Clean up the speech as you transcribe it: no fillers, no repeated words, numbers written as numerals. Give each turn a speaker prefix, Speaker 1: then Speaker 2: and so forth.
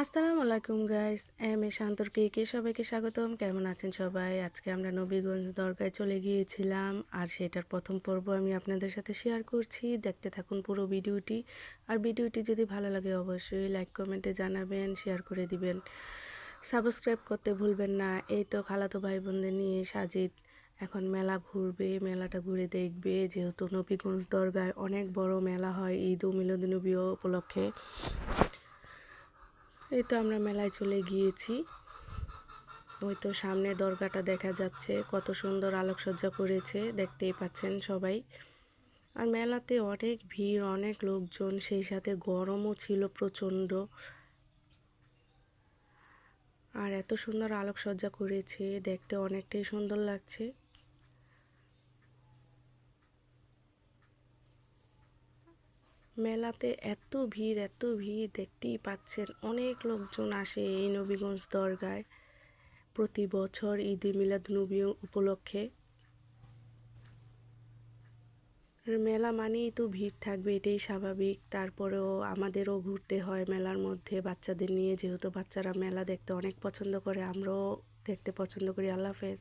Speaker 1: আসসালামু আলাইকুম guys, M A শান্তরকে সবাইকে স্বাগতম। কেমন আছেন সবাই? আজকে আমরা নবীগঞ্জ দরগায় চলে গিয়েছিলাম, আর সেটার প্রথম পর্ব আমি আপনাদের সাথে শেয়ার করছি। দেখতে থাকুন পুরো ভিডিওটি। আর ভিডিওটি যদি ভালো লাগে অবশ্যই লাইক কমেন্টে জানাবেন, শেয়ার করে দিবেন, সাবস্ক্রাইব করতে ভুলবেন না। এই তো খালাতো ভাই বোনদের নিয়ে সাজিদ এখন মেলা ঘুরবে, মেলাটা ঘুরে দেখবে। যেহেতু নবীগঞ্জ দরগায় অনেক বড় মেলা হয় ঈদ ও মিলাদুন্নবী উপলক্ষে। এই তো আমরা মেলায় চলে গিয়েছি। ওই তো সামনে দরগাটা দেখা যাচ্ছে, কত সুন্দর আলোকসজ্জা করেছে, দেখতেই পাচ্ছেন সবাই। আর মেলাতে অনেক ভিড়, অনেক লোকজন, সেই সাথে গরমও ছিল প্রচণ্ড। আর এত সুন্দর আলোকসজ্জা করেছে, দেখতে অনেকটাই সুন্দর লাগছে। মেলাতে এত ভিড় দেখতেই পাচ্ছেন, অনেক লোকজন আসে এই নবীগঞ্জ দরগায় প্রতি বছর ঈদে মিলাদুন্নবী উপলক্ষে। মেলা মানেই তো ভিড় থাকবে, এটাই স্বাভাবিক। তারপরেও আমাদেরও ঘুরতে হয় মেলার মধ্যে বাচ্চাদের নিয়ে, যেহেতু বাচ্চারা মেলা দেখতে অনেক পছন্দ করে, আমরাও দেখতে পছন্দ করি। আল্লাহ হাফেজ।